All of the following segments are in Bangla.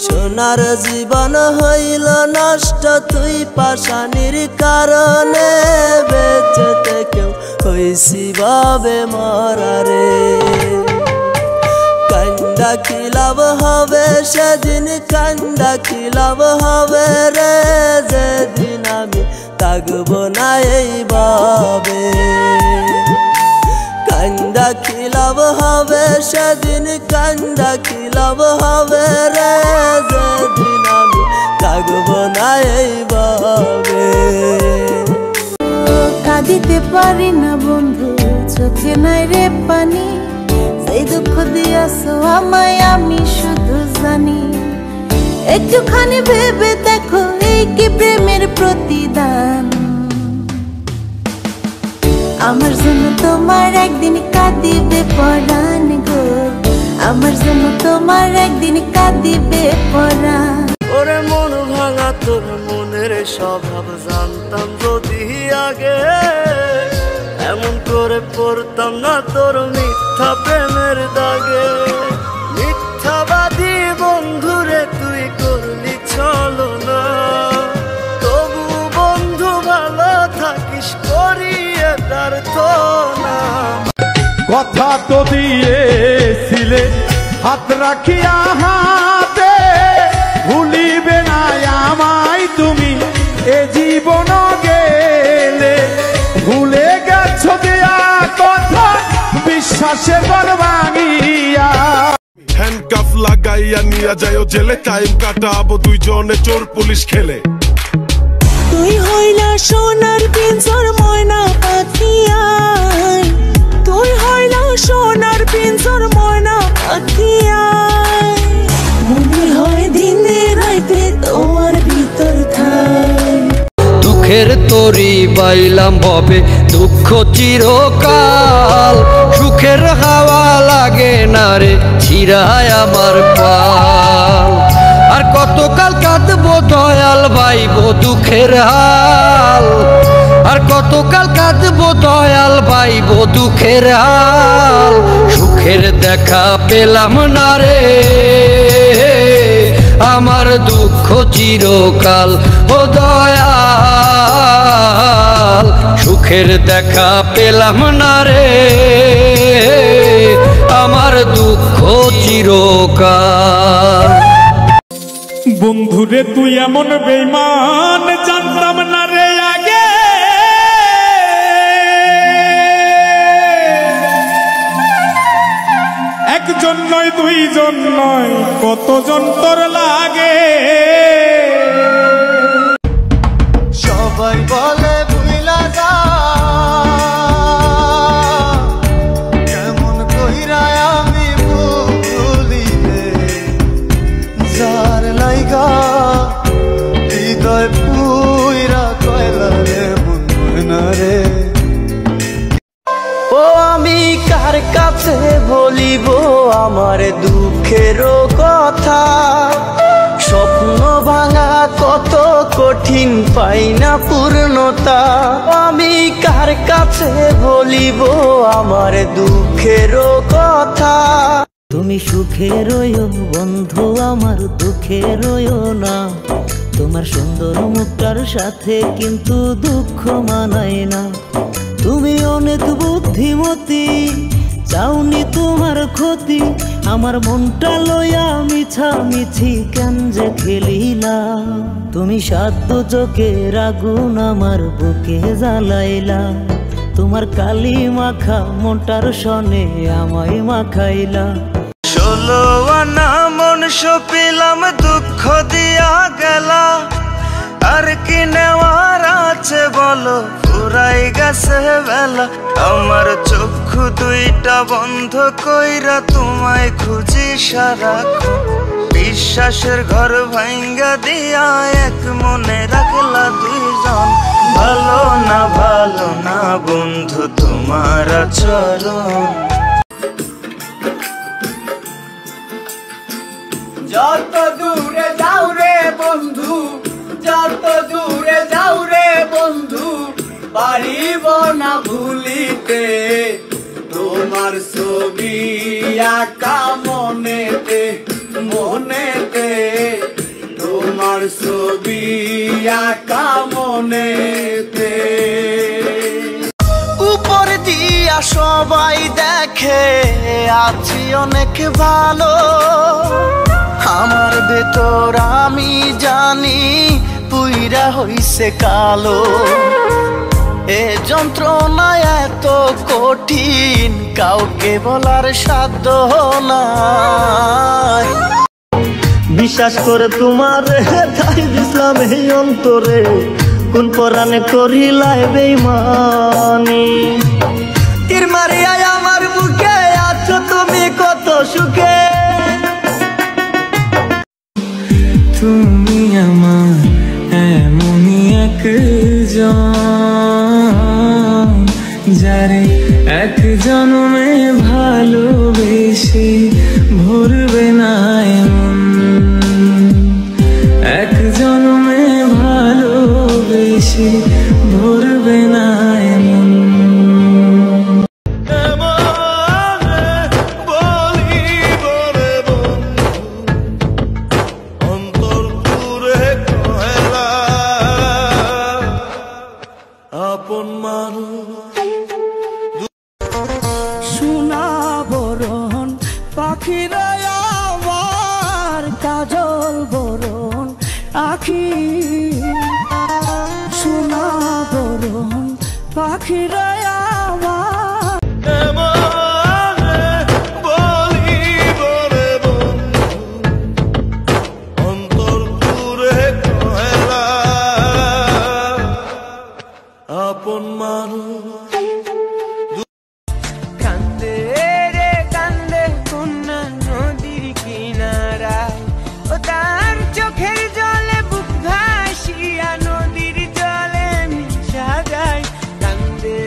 সোনার জীবন হইল নষ্ট তুই পাশানির কারণে বেঁচে থেকেও হইছি ভাবে মরারে কান্দা কি লাভ হবে সেদিন কান্দা কি লাভ হবে রে যেদিন আমি থাকবো না এইভাবে কান্দা কি লাভ হবে সেদিন কান্দা কি লাভ হবে রে যেদিন আমি থাকবো না এইভাবে কাঁদিতে পারি না বন্ধু চোখে নাই রে পানি সেই দুঃখ দিয়াছো আমায় আমি শুধু জানি একটুখানি ভেবে দেখো এই কি প্রেমের প্রতিদান আমার জন্য তোমার একদিন কাঁদিবে পরাণ গো আমার জন্য তোমার একদিন কাঁদিবে পরাণ ওরে মন ভাঙা তোর মনের স্বভাব জানতাম যদি আগে এমন করে পড়তাম না তোর মিথ্যা প্রেমের দাগে মিথ্যাবাদী বন্ধুরে তুই করলি চলো না তবু বন্ধু ভালো থাকিস করিয়ে তার তো না কথা তো দিয়েছিলে হাত রাখিয়া হাতে ভুলিবে না আমায় তুমি এ জীবন গেলে ভুলে গেছো দেয়া কথা বিশ্বাসে ঘর ভাঙিয়া হ্যান্ডকাফ লাগাইয়া নিয়া যাইও জেলে টাইম কাটাবো দুইজনে চোর পুলিশ খেলে তুই হইলা সোনার পিঞ্জর ময়না পাখিয়া তুই হইলা সোনার পিঞ্জর ময়না পাখিয়া মনে হয় দিনে রাইতে তোমার ভিতর থাই দুঃখের তরি বাইলাম ভবে দুঃখ চিরকাল সুখের হাওয়া লাগে না রে ছিড়ায় আমার পাল আর কতকাল কাঁদবো দয়াল ভাইবো দুঃখের হাল আর কতকাল কাঁদবো দয়াল ভাইবো দুঃখের হাল সুখের দেখা পেলাম না রে আমার দুঃখ চিরকাল ও দয়াল সুখের দেখা পেলাম না রে আমার দুঃখ চিরকাল বন্ধুরে তুই এমন বেঈমান জানতাম না রে আগে একজন নয় দুইজন নয় কতজন তোর লাগে সবাই বলে ভুইলা যা কেমন কইরা আমি ভুলিলে যার লাইগা হৃদয় পুইরা কয়লা রে মন রে ও আমি কার কাছে বলিব আমার দুঃখের কথা স্বপ্ন ভাঙা কত কঠিন পাই না পূর্ণতা আমি কার কাছে বলিব আমার দুঃখের কথা তুমি সুখে রইও বন্ধু আমার দুঃখে রইও না তোমার সুন্দর মুখটার সাথে কিন্তু দুঃখ মানায় না তুমি অনেক বুদ্ধিমতী চাওনি তোমার ক্ষতি আমার মনটা লইয়া মিছামিছি কেন যে খেলিলা তুমি সাধ্য চোখের আগুন আমার বুকে জ্বালাইলা তোমার কালি মাখা মনটার সনে আমায় মাখাইলা 16 আনা মন সপিলাম দুঃখ দিয়া গেলা আর কি নেওয়ার আছে বলো পুরাই গেছে বেলা আমার চক্ষু দুইটা বন্ধ কইরা তোমায় খুঁজি সারাক্ষণ বিশ্বাসের ঘর ভাঙ্গা দিয়া এক মনে রাখলা দুইজন ভালো না বন্ধু তোমার আচরণ যত দূরে যাও রে বন্ধু যত দূরে যাও রে বন্ধু পারিব না ভুলিতে তোমার ছবি আঁকা মনেতে ছবি আঁকা মনেতে। উপর দিয়া সবাই দেখে আছি অনেক ভালো, আমার ভেতর আমি জানি পুইরা হইছে কালো। এ যন্ত্রণা এত কঠিন কাউকে বলার সাধ্য নাই। বিশ্বাস করে তোমার তাই দিলাম এই অন্তরে, কোন পরাণে করিলাই বেইমানি। তীর মারিয়া আমার বুকে আছো তুমি কত সুখে। তুমি আমার এমনই একজন, যারে এক জন্মে ভালোবেসে ভরবে না এমন, এক জন্মে ভালোবেসে ভরবে না এমন। আপন মানুষ সোনা বরণ পাখিরা আমার কাজল বরণ আখি। সোনা বরণ পাখিরা আমার আপন মানুষ। কান্দে রে কান্দে কোনা নদীর কিনারায়, ও তার চোখের জলে বুক ভাসিয়া নদীর জলে মিশা যায়। কান্দে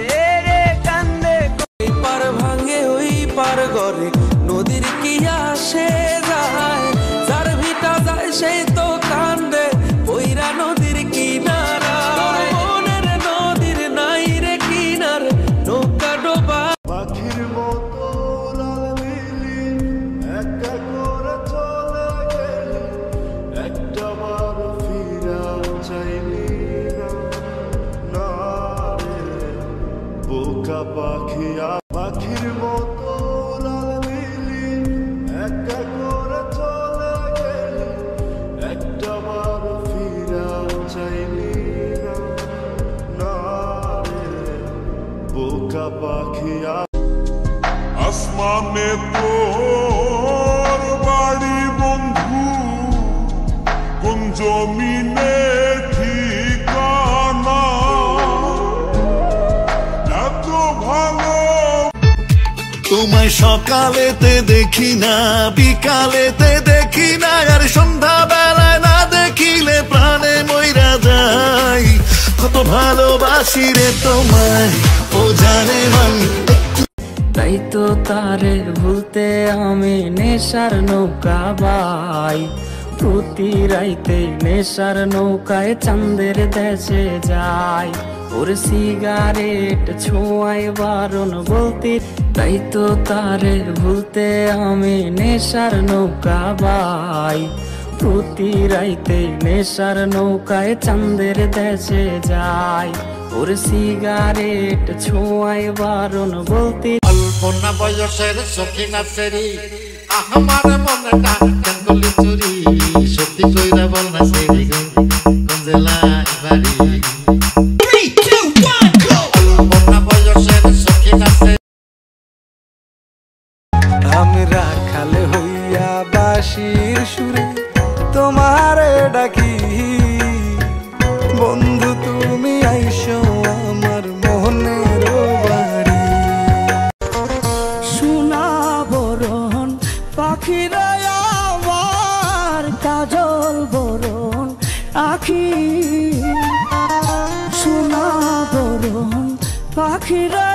রে কান্দে ওই পার ভাঙে ওই পার গড়ে নদীর কি আসে যায়, যার ভিটা যায় সেই তো কান্দে ওইরা নদীর কিনারায়। মনের নদীর নাই রে কিনার নৌকা ডোবা। পাখির মতো উড়াল দিলি, একা করে চলে গেলি, একটা বার ফিরা চাইলি না। না রে বোকা পাখি, পাখির মতো উড়াল দিলি, একা করে চলে গেলি, একটা বার ফিরা চাইলি না। না রে বোকা পাখি। আসমানে তোর বাড়ি বন্ধু, কোন জমিনে ঠিকানা, এত ভালো তোমায় সকালেতে দেখি না, বিকালেতে দেখি না, আর সন্ধ্যা বেলায় না দেখিলে প্রাণে মইরা যাই। কত ভালোবাসি রে তোমায়, ও জানে মান। তাই তো তারে ভুলতে আমি নেশার নৌকা বাই, প্রতি রাইতে নেশার নৌকায় চাঁদের দেশে যাই। ওর সিগারেট ছোঁয়ায় বারণ বলতে, তাই তো তারে ভুলতে আমি নেশার নৌকা বাই, প্রতি রাইতে নেশার নৌকায় চাঁদের দেশে যাই। ওর সিগারেট ছোঁয়ায় বারণ বলতে। অল্পনা বয়সের সখিনা সেরি, আমার মনটা কাঙ্গলি চুরি, সত্যি কইরা বল না সেরি গো কোন জেলায় বাড়ি। অল্পনা বয়সের সখিনা সেরি। আমরা খালে হইয়া বাঁশির সুরে তোমারে ডাকি, বন্ধু তুমি আইসো আমার মনের বাড়ি। সোনা বরণ পাখিরা আমার কাজল বরণ আখি। সোনা বরণ পাখিরা